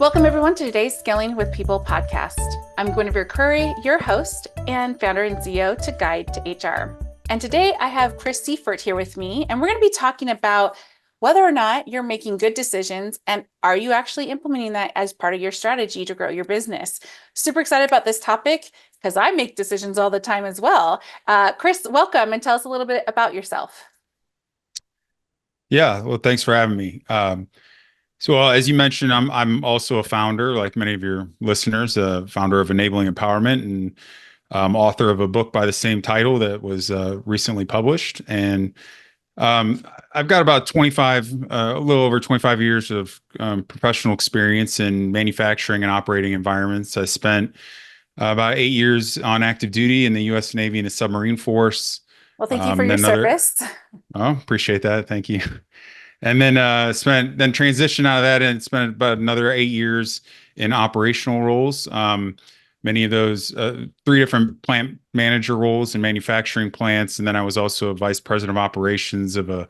Welcome, everyone, to today's Scaling with People podcast. I'm Gwenevere Crary, your host and founder and CEO to Guide to HR. And today I have Chris Seifert here with me, and we're going to be talking about whether or not you're making good decisions and are you actually implementing that as part of your strategy to grow your business. Super excited about this topic because I make decisions all the time as well. Chris, welcome, and tell us a little bit about yourself. Yeah, well, thanks for having me. As you mentioned, I'm also a founder, like many of your listeners, a founder of Enabling Empowerment and author of a book by the same title that was recently published. And I've got about 25, a little over 25 years of professional experience in manufacturing and operating environments. I spent about 8 years on active duty in the U.S. Navy and the submarine force. Well, thank you for your service. Appreciate that. Thank you. And then transitioned out of that and spent about another 8 years in operational roles. Many of those, three different plant manager roles in manufacturing plants. And then I was also a vice president of operations of a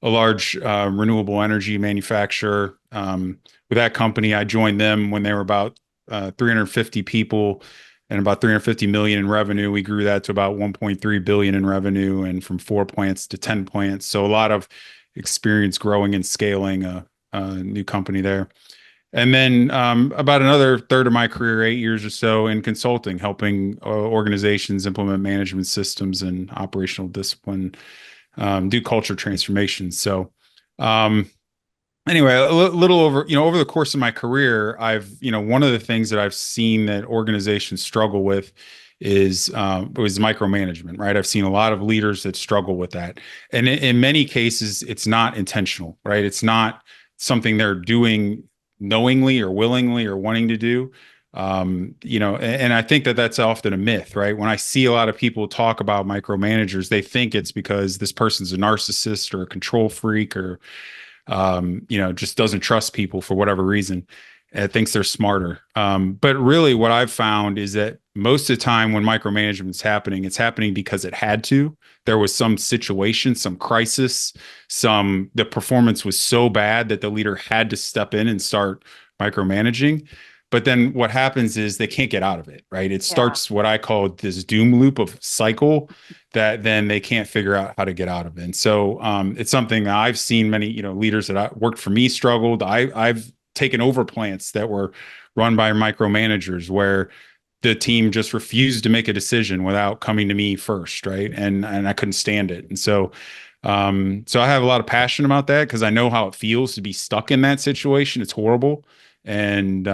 large renewable energy manufacturer. With that company, I joined them when they were about 350 people and about 350 million in revenue. We grew that to about 1.3 billion in revenue, and from 4 plants to 10 plants. So a lot of experience growing and scaling a new company there. And then about another third of my career, 8 years or so in consulting, helping organizations implement management systems and operational discipline, do culture transformation. So anyway, a little over the course of my career, one of the things that I've seen that organizations struggle with is micromanagement, right? I've seen a lot of leaders that struggle with that. And in many cases, it's not intentional, right? It's not something they're doing knowingly or willingly or wanting to do. And I think that that's often a myth, right? When I see a lot of people talk about micromanagers, they think it's because this person's a narcissist or a control freak or, just doesn't trust people for whatever reason. Thinks they're smarter. But really what I've found is that most of the time when micromanagement is happening, it's happening because it had to. There was some situation, some crisis, the performance was so bad that the leader had to step in and start micromanaging. But then what happens is they can't get out of it, right? It starts what I call this doom loop of cycle that then they can't figure out how to get out of it. And so it's something that I've seen many, leaders that worked for me struggled. I've taken over plants that were run by micromanagers where the team just refused to make a decision without coming to me first, right? And I couldn't stand it. And so I have a lot of passion about that because I know how it feels to be stuck in that situation. It's horrible. And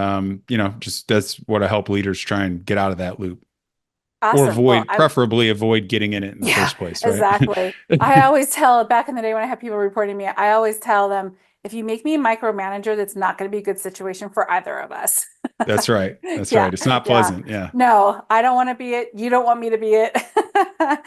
just that's what I help leaders try and get out of that loop. Awesome. Or preferably avoid getting in it in the first place, right? Exactly. I always tell, back in the day when I had people reporting me, I always tell them, if you make me a micromanager, that's not going to be a good situation for either of us. That's right. That's right. It's not pleasant. Yeah. No, I don't want to be it. You don't want me to be it.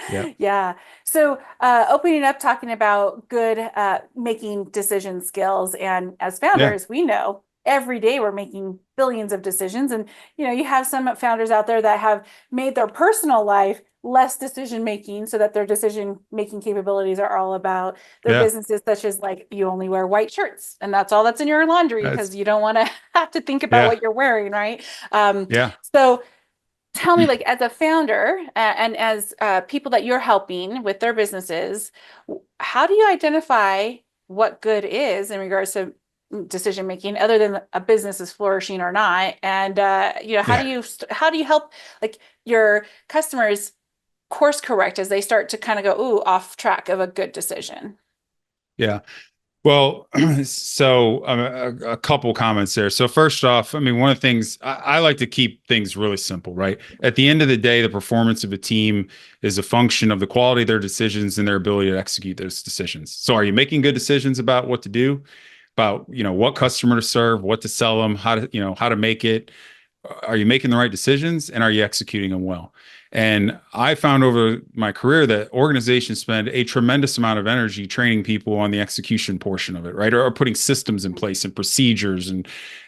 Yeah. Yeah. So opening up, talking about good making decision skills. And as founders, we know every day we're making billions of decisions. And, you have some founders out there that have made their personal life less decision making so that their decision making capabilities are all about their businesses, such as like you only wear white shirts and that's all that's in your laundry because you don't want to have to think about what you're wearing, right? So tell me, like, as a founder and as people that you're helping with their businesses, how do you identify what good is in regards to decision making, other than a business is flourishing or not? And how do you help like your customers course correct as they start to kind of go off track of a good decision? Yeah. Well, so a couple comments there. So first off, one of the things I like to keep things really simple, right? At the end of the day, the performance of a team is a function of the quality of their decisions and their ability to execute those decisions. So are you making good decisions about what to do, about, what customer to serve, what to sell them, how to make it? Are you making the right decisions and are you executing them well? And I found over my career that organizations spend a tremendous amount of energy training people on the execution portion of it, right? Or putting systems in place and procedures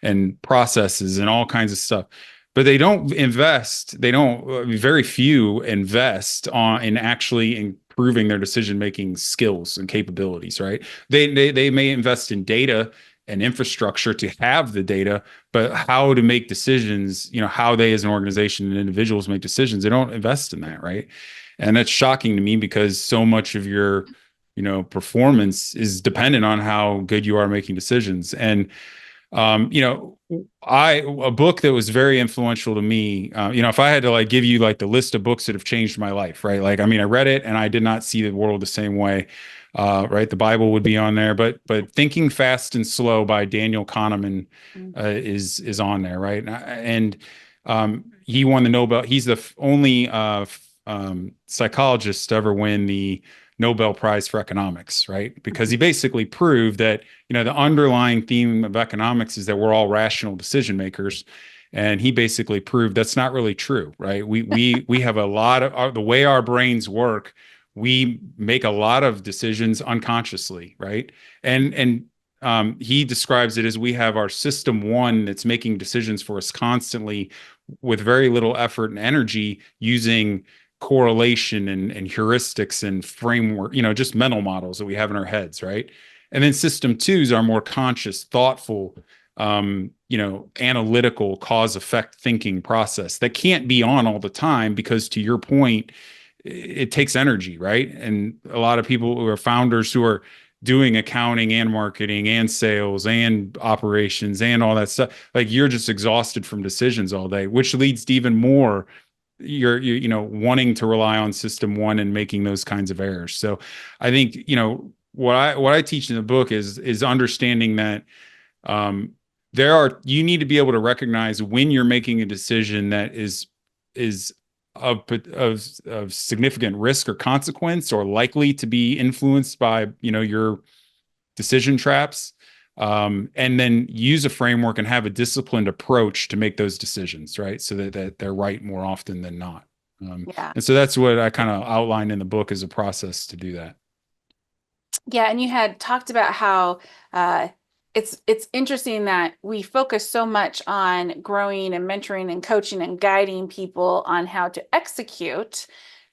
and processes and all kinds of stuff. But they don't invest, very few invest in actually improving their decision-making skills and capabilities, right? They may invest in data and infrastructure to have the data, but how to make decisions, how they as an organization and individuals make decisions, they don't invest in that, right? And that's shocking to me because so much of your, performance is dependent on how good you are making decisions. And a book that was very influential to me, if I had to like give you like the list of books that have changed my life, right? Like, I mean, I read it and I did not see the world the same way. Right. The Bible would be on there, but Thinking Fast and Slow by Daniel Kahneman is on there, right? He won the Nobel. He's the only psychologist to ever win the Nobel Prize for economics, right? Because he basically proved that, the underlying theme of economics is that we're all rational decision makers. And he basically proved that's not really true, right? We have a lot of the way our brains work. We make a lot of decisions unconsciously, right? He describes it as we have our system one that's making decisions for us constantly with very little effort and energy using correlation and heuristics and framework, just mental models that we have in our heads, right? And then system two is our more conscious, thoughtful, analytical cause effect thinking process that can't be on all the time because, to your point, it takes energy, right? And a lot of people who are founders who are doing accounting and marketing and sales and operations and all that stuff, like you're just exhausted from decisions all day, which leads to even more you're wanting to rely on system one and making those kinds of errors. So I think what I teach in the book is understanding that you need to be able to recognize when you're making a decision that is of significant risk or consequence or likely to be influenced by your decision traps, and then use a framework and have a disciplined approach to make those decisions, right? So that they're right more often than not. Yeah. And so that's what I kind of outlined in the book as a process to do that. Yeah, and you had talked about how it's interesting that we focus so much on growing and mentoring and coaching and guiding people on how to execute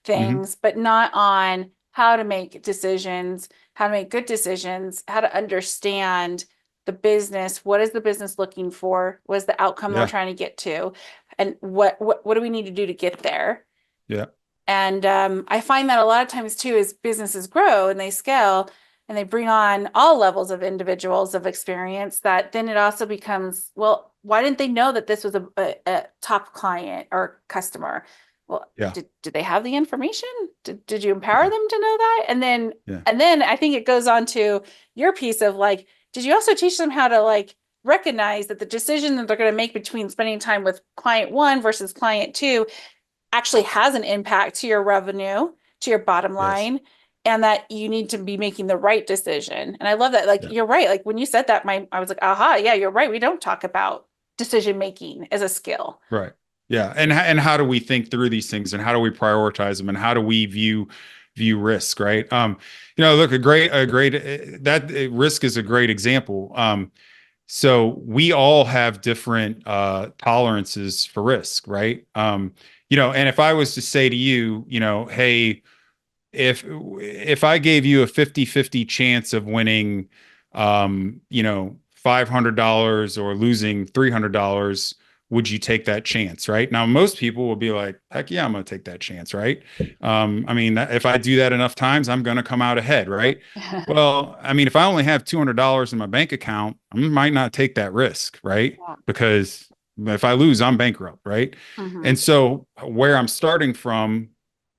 things, but not on how to make decisions, how to make good decisions, how to understand the business. What is the business looking for? What is the outcome they're Yeah. trying to get to? And what do we need to do to get there? Yeah. And I find that a lot of times too, as businesses grow and they scale and they bring on all levels of individuals of experience, that then it also becomes, well, why didn't they know that this was a top client or customer? Well, Yeah. did they have the information? Did you empower them to know that? Yeah. And then I think it goes on to your piece of like, did you also teach them how to like recognize that the decision that they're going to make between spending time with client one versus client two actually has an impact to your revenue, to your bottom Yes. line, and that you need to be making the right decision. And I love that. Like, Yeah. you're right. Like when you said that, I was like, aha, yeah, you're right. We don't talk about decision making as a skill. Right. Yeah. And how do we think through these things and how do we prioritize them and how do we view risk, right? Look, risk is a great example. So we all have different tolerances for risk, right? And if I was to say to you, hey, if I gave you a 50-50 chance of winning, $500 or losing $300, would you take that chance? Right now, most people will be like, heck yeah, I'm going to take that chance. Right. I mean, if I do that enough times, I'm going to come out ahead. Right. Well, I mean, if I only have $200 in my bank account, I might not take that risk. Right. Yeah. Because if I lose, I'm bankrupt. Right. Mm-hmm. And so where I'm starting from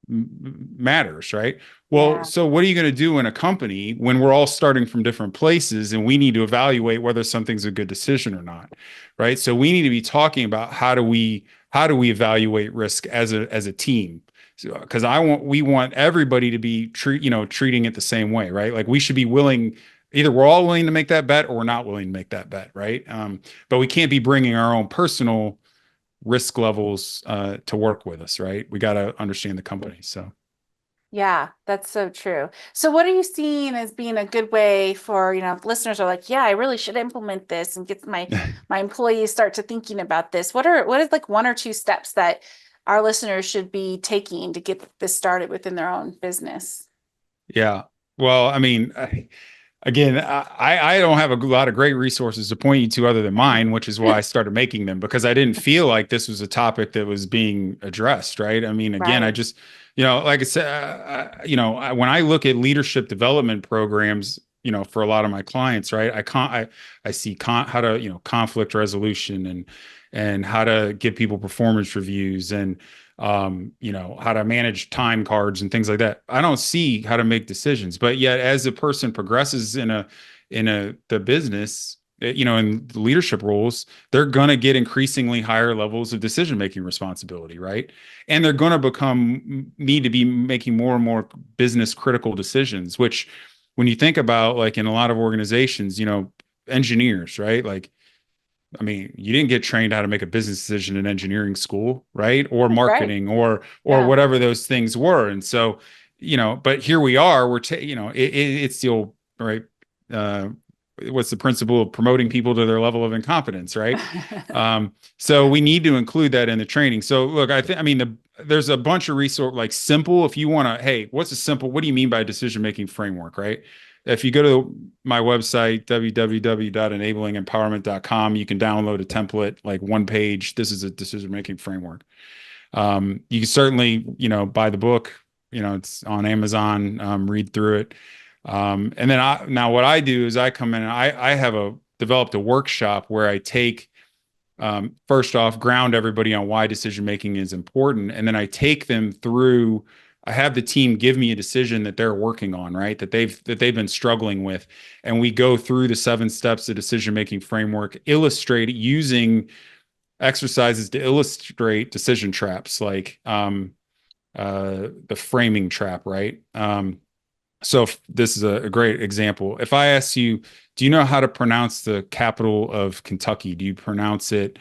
matters, right? Well, Yeah. so what are you going to do in a company when we're all starting from different places and we need to evaluate whether something's a good decision or not, right? So we need to be talking about how do we evaluate risk as a team? Because we want everybody to be treating it the same way, right? Like we should be willing. Either we're all willing to make that bet or we're not willing to make that bet, right? But we can't be bringing our own personal risk levels to work with us, right? We got to understand the company. So Yeah, that's so true. So what are you seeing as being a good way for, if listeners are like, yeah, I really should implement this and get my employees start to thinking about this. What is like one or two steps that our listeners should be taking to get this started within their own business? yeah. Well, I mean, again, I don't have a lot of great resources to point you to other than mine, which is why I started making them, because I didn't feel like this was a topic that was being addressed, right? I mean, again, I Right. just, like I said, when I look at leadership development programs, for a lot of my clients, right, I see how to, conflict resolution and how to give people performance reviews and how to manage time cards and things like that. I don't see how to make decisions, but yet as a person progresses the business, in leadership roles, they're going to get increasingly higher levels of decision making responsibility, right? And they're going to need to be making more and more business critical decisions, which when you think about, like, in a lot of organizations, engineers, right? Like, I mean, you didn't get trained how to make a business decision in engineering school, right? Or That's right. marketing, or Yeah. whatever those things were. And so, but here we are. It's the old, right. Uh, what's the principle of promoting people to their level of incompetence, right? So we need to include that in the training. So look, I mean, there's a bunch of resource, like, simple. If you want to, hey, what's a simple? What do you mean by decision making framework, right? If you go to my website, www.enablingempowerment.com, you can download a template, like one page. This is a decision-making framework. You can certainly, buy the book. It's on Amazon. Read through it. And then now what I do is I come in and I have developed a workshop where I take, first off, ground everybody on why decision making is important, and then I take them through. I have the team give me a decision that they're working on, right? That they've been struggling with, and we go through the 7 steps of decision making framework, illustrate using exercises to illustrate decision traps, like the framing trap, right? So this is a great example. If I ask you, do you know how to pronounce the capital of Kentucky? Do you pronounce it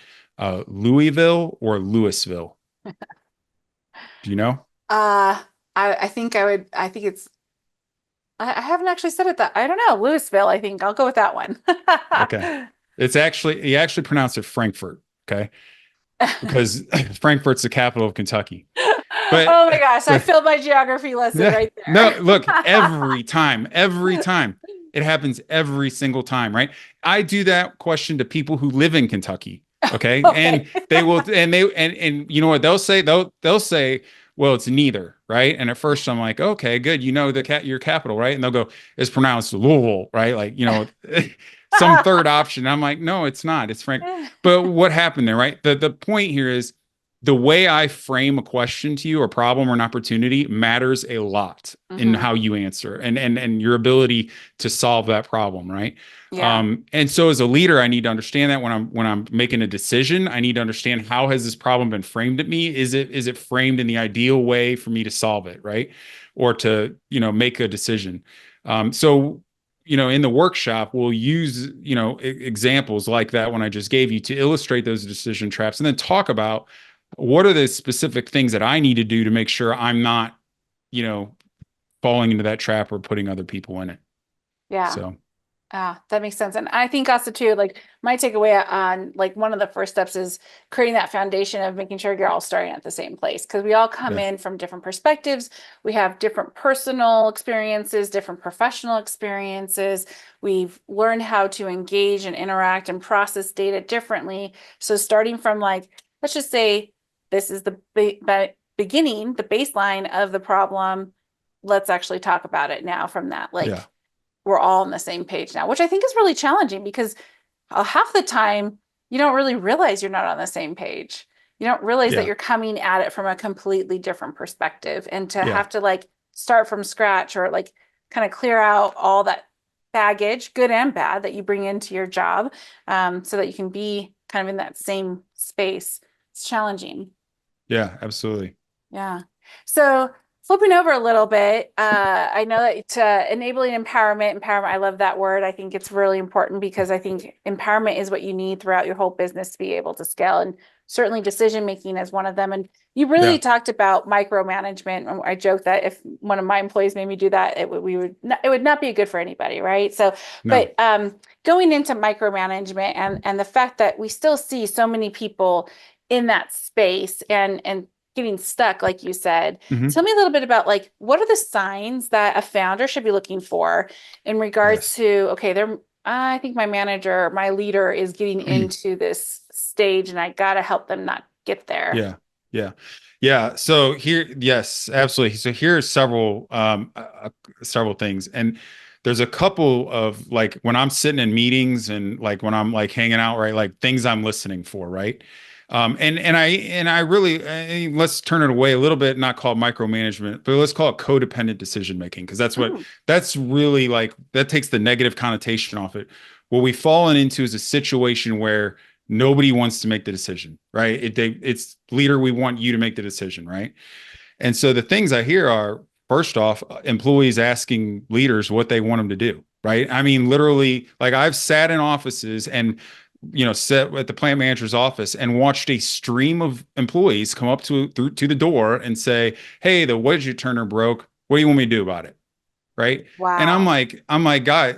Louisville or Louisville? Do you know? Uh, I think I think I haven't actually said it that, I don't know, Louisville, I think. I'll go with that one. Okay. You actually pronounce it Frankfurt, okay? Because Frankfurt's the capital of Kentucky. But Oh my gosh, I but failed my geography lesson yeah, right no, there. look, every time. It happens every single time, right? I do that question to people who live in Kentucky, okay? And Okay. they will and you know what they'll say? They'll say, well, it's neither, right? And at first I'm like, okay, good. Your capital, right? And they'll go, it's pronounced Louisville, right? Like, some third option. I'm like, no, it's not. It's Frank. But what happened there, right? The point here is the way I frame a question to you, or problem or an opportunity, matters a lot in Hmm. how you answer and your ability to solve that problem, right? Yeah. And so as a leader, I need to understand that when I'm making a decision, I need to understand, how has this problem been framed at me? Is it framed in the ideal way for me to solve it, right? Or to, make a decision. So in the workshop, we'll use, examples like that one I just gave you to illustrate those decision traps, and then talk about what are the specific things that I need to do to make sure I'm not, you know, falling into that trap or putting other people in it. Yeah. So, That makes sense. And I think also too, like, my takeaway on, like, one of the first steps is creating that foundation of making sure you're all starting at the same place. Because we all come yeah, in from different perspectives. We have different personal experiences, different professional experiences. We've learned how to engage and interact and process data differently. So starting from, like, let's just say this is the beginning, the baseline of the problem. Let's actually talk about it now from that, like, yeah, we're all on the same page now, which I think is really challenging because half the time you don't really realize you're not on the same page. You don't realize that yeah, you're coming at it from a completely different perspective, and to yeah, have to, like, start from scratch, or, like, kind of clear out all that baggage, good and bad, that you bring into your job, so that you can be kind of in that same space. It's challenging. yeah, absolutely. Yeah. So flipping over a little bit, I know that enabling empowerment, I love that word. I think it's really important because I think empowerment is what you need throughout your whole business to be able to scale. And certainly decision making is one of them. And you really Yeah, talked about micromanagement. And I joke that if one of my employees made me do that, it would not be good for anybody, right? So, no, but going into micromanagement, and the fact that we still see so many people in that space, and getting stuck, like you said. Hmm. Tell me a little bit about like what are the signs that a founder should be looking for in regards Yes. to, okay, I think my manager, my leader is getting into this stage and I gotta help them not get there. Yeah. Yeah. Yeah. So here, yes, absolutely. So here are several things. And there's a couple of like when I'm sitting in meetings and like when I'm like hanging out, right? Like things I'm listening for, right? And I really let's turn it away a little bit, not call it micromanagement, but let's call it codependent decision making, because Mm, that's really like that takes the negative connotation off it. What we've fallen into is a situation where nobody wants to make the decision, right? It's leader, we want you to make the decision, right? And so the things I hear are first off, employees asking leaders what they want them to do, right? I mean, literally, like I've sat in offices and sat at the plant manager's office and watched a stream of employees come up to the door and say, "Hey, the widget turner broke. What do you want me to do about it?" Right. And wow. I'm like, God,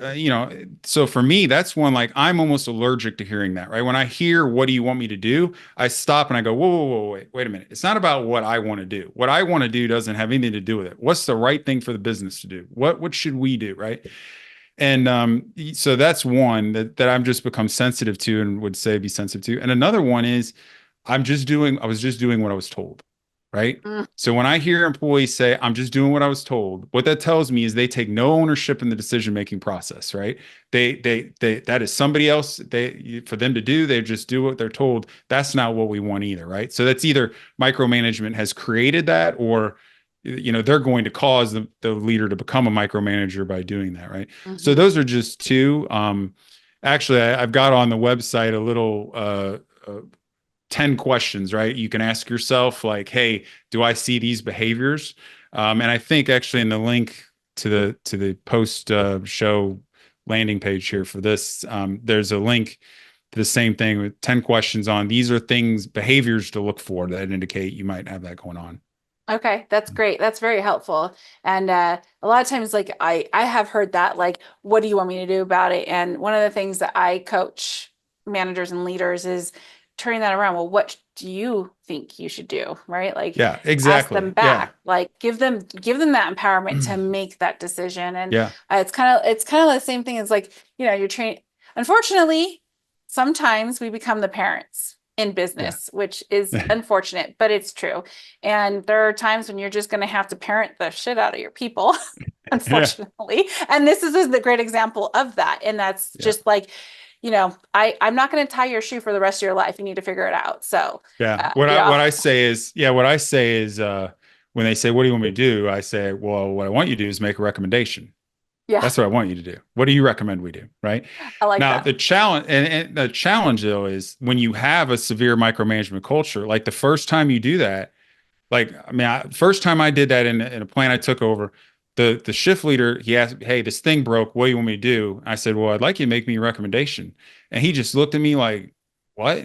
so for me, that's one, like, I'm almost allergic to hearing that, right? When I hear, what do you want me to do? I stop and I go, whoa, whoa, whoa, wait a minute. It's not about what I want to do. What I want to do doesn't have anything to do with it. What's the right thing for the business to do? What should we do? Right. And so that's one that I'm just become sensitive to and would say be sensitive to. And another one is I was just doing what I was told. Right. Mm, So when I hear employees say, I'm just doing what I was told, what that tells me is they take no ownership in the decision-making process, right? That is somebody else, for them to do, they just do what they're told. That's not what we want either, right? So that's either micromanagement has created that, or they're going to cause the leader to become a micromanager by doing that, right? So mhm. those are just two. Actually, I've got on the website a little 10 questions, right? You can ask yourself, like, hey, do I see these behaviors? And I think actually in the link to the post show landing page here for this, there's a link to the same thing with 10 questions on these are things, behaviors to look for that indicate you might have that going on. Okay, that's great. That's very helpful. And a lot of times, like I have heard that, like, what do you want me to do about it? And one of the things that I coach managers and leaders is turning that around. Well, what do you think you should do? Right? Like Yeah, ask them exactly. Yeah. back. Like give them that empowerment to make that decision. And Yeah. it's kind of the same thing as like, you're trained. Unfortunately, sometimes we become the parents in Yeah. business, which is unfortunate, but it's true. And there are times when you're just going to have to parent the shit out of your people, Yeah. unfortunately. And this is the great example of that. And that's Yeah. just like, I'm not going to tie your shoe for the rest of your life. You need to figure it out. So, Yeah. uh, What I yeah, what I say is, yeah, what I say is when they say, what do you want me to do? I say, well, what I want you to do is make a recommendation. yeah, That's what I want you to do. What do you recommend we do? Right. I like Now, that. and the challenge though is when you have a severe micromanagement culture, like the first time you do that, like, I mean, first time I did that in a plant I took over, the shift leader, he asked, "Hey, this thing broke. What do you want me to do?" I said, "Well, I'd like you to make me a recommendation." And he just looked at me like, "What?"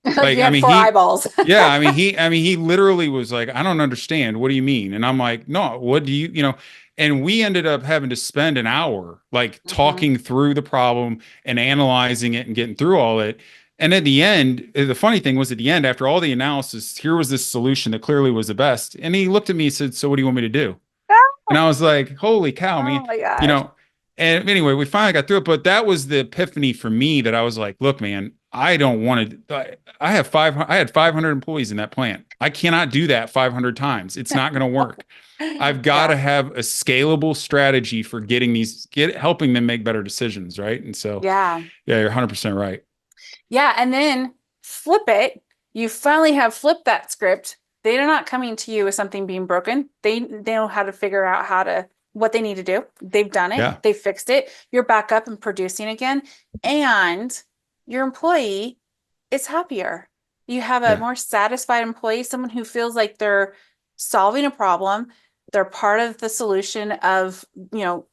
Like Like, you I had mean, four eyeballs. yeah, I mean, he literally was like, "I don't understand. What do you mean?" And I'm like, "No, what do you?" And we ended up having to spend an hour like Mhm. talking through the problem and analyzing it and getting through all it. And at the end, the funny thing was at the end, after all the analysis, here was this solution that clearly was the best. And he looked at me and said, "So what do you want me to do?" And I was like, "Holy cow, man!" Oh my You gosh. know. And anyway, we finally got through it. But that was the epiphany for me that I was like, "Look, man, I don't want to. I had 500 employees in that plant. I cannot do that 500 times. It's not going to work. I've got Yeah. to have a scalable strategy for helping them make better decisions, right?" And so, Yeah. yeah, you're 100% right. Yeah, and then flip it. You finally have flipped that script. They're not coming to you with something being broken. They know how to figure out what they need to do. They've done it. Yeah, They fixed it. You're back up and producing again, and your employee is happier. You have a yeah, more satisfied employee, someone who feels like they're solving a problem. They're part of the solution of,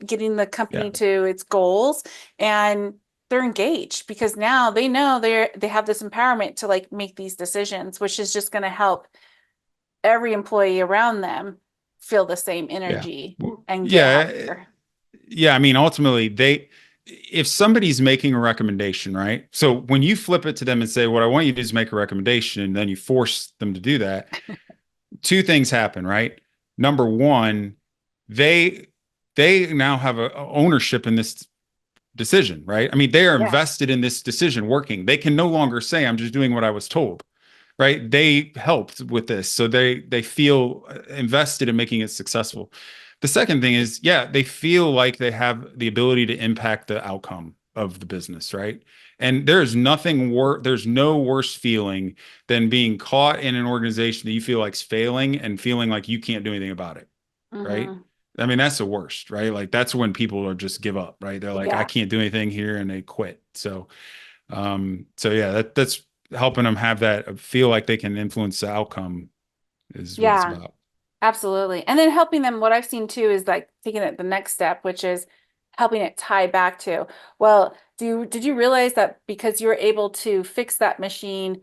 getting the yeah, company to its goals, and they're engaged because now they know they have this empowerment to like make these decisions, which is just going to help every employee around them feel the same yeah, energy and get yeah. happier. Yeah, I mean, ultimately, if somebody's making a recommendation, right? So when you flip it to them and say, "What I want you to do is make a recommendation," and then you force them to do that, two things happen, right? Number one, they they now have a ownership in this decision, right? I mean, they are Yeah. invested in this decision working. They can no longer say, I'm just doing what I was told, right? They helped with this. So they feel invested in making it successful. The second thing is, yeah, they feel like they have the ability to impact the outcome of the business, right? And there's nothing worse, there's no worse feeling than being caught in an organization that you feel like's failing and feeling like you can't do anything about it, right? Hmm. I mean, that's the worst, right? Like that's when people are just give up, right? They're like, I Yeah. can't do anything here, and they quit. So yeah, that's helping them have that feel like they can influence the outcome is what it's Yeah. about. Absolutely. And then helping them, what I've seen too is like taking it the next step, which is helping it tie back to, well, did you realize that because you were able to fix that machine,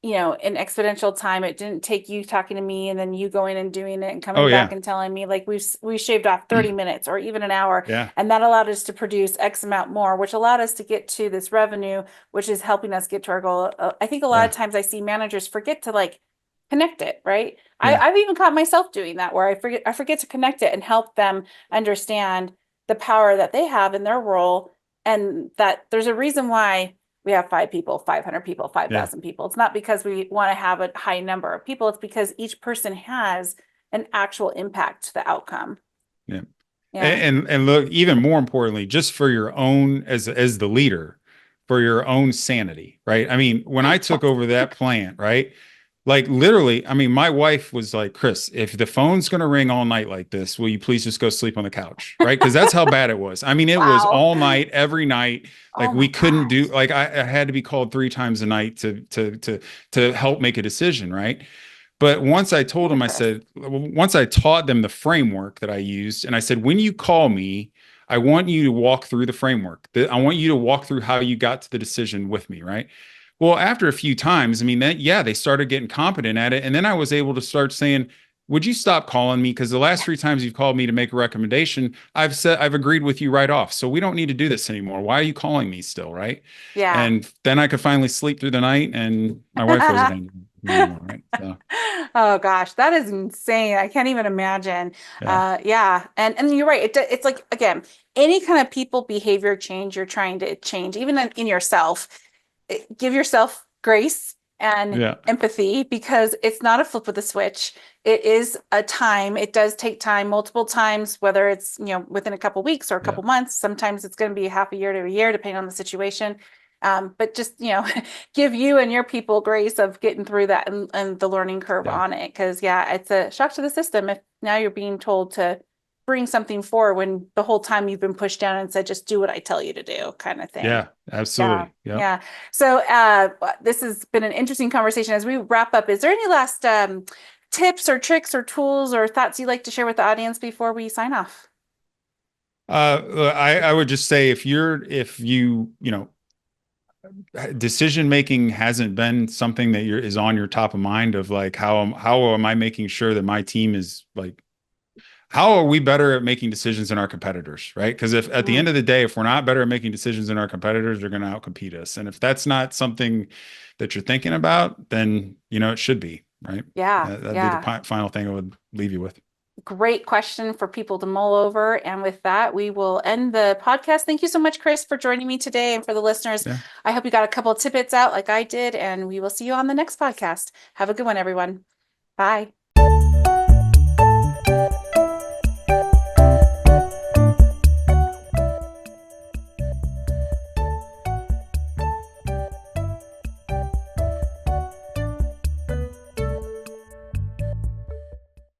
in exponential time, it didn't take you talking to me and then you going and doing it and Oh coming back yeah. and telling me like we shaved off 30 minutes or even an hour, Yeah. and that allowed us to produce X amount more, which allowed us to get to this revenue, which is helping us get to our goal. I think a lot of Yeah. times I see managers forget to like connect it, right? Yeah. I've even caught myself doing that where I forget to connect it and help them understand the power that they have in their role, and that there's a reason why we have 5 people, 500 people, Yeah. 5,000 people. It's not because we want to have a high number of people. It's because each person has an actual impact to the outcome. Yeah. Yeah. And look, even more importantly, just for your own as the leader, for your own sanity, right? I mean, when I took over that plant, right? Like literally, I mean, my wife was like, Chris, if the phone's going to ring all night like this, will you please just go sleep on the couch? Right. Because that's how bad it was. I mean, it was Wow. all night, every night. Like Oh we my couldn't do, gosh. like I had to be called 3 times a night to help make a decision. Right. But once I told them, I Ludicrous. said, once I taught them the framework that I used, and I said, when you call me, I want you to walk through the framework. I want you to walk through how you got to the decision with me, right? Well, after a few times, I mean, that, yeah, they started getting competent at it. And then I was able to start saying, would you stop calling me? Because the last 3 times you've called me to make a recommendation, I've agreed with you right off. So we don't need to do this anymore. Why are you calling me still? Right. Yeah. And then I could finally sleep through the night and my wife wasn't angry anymore. Right. So, Oh gosh, that is insane. I can't even imagine. yeah. Yeah, and you're right. It's like again, any kind of people behavior change you're trying to change, even in yourself, give yourself grace and Yeah. empathy because it's not a flip of the switch. It is a time. It does take time, multiple times, whether it's, within a couple weeks or a Yeah. couple months. Sometimes it's going to be half a year to a year, depending on the situation. But just, give you and your people grace of getting through that and the learning curve Yeah. on it. Because, yeah, it's a shock to the system if now you're being told to bring something forward when the whole time you've been pushed down and said, just do what I tell you to do, kind of thing. Yeah. Yeah. Absolutely. Yeah. Yeah. So this has been an interesting conversation. As we wrap up, is there any last tips or tricks or tools or thoughts you'd like to share with the audience before we sign off? I would just say if decision making hasn't been something that is on your top of mind of like how am I making sure that my team is like how are we better at making decisions than our competitors, right? Because if at the end Mhm. of the day, if we're not better at making decisions than our competitors, they're going to outcompete us. And if that's not something that you're thinking about, then it should be, right? Yeah. That'd be the Yeah. final thing I would leave you with. Great question for people to mull over. And with that, we will end the podcast. Thank you so much, Chris, for joining me today. And for the listeners, Yeah. I hope you got a couple of tidbits out like I did, and we will see you on the next podcast. Have a good one, everyone. Bye.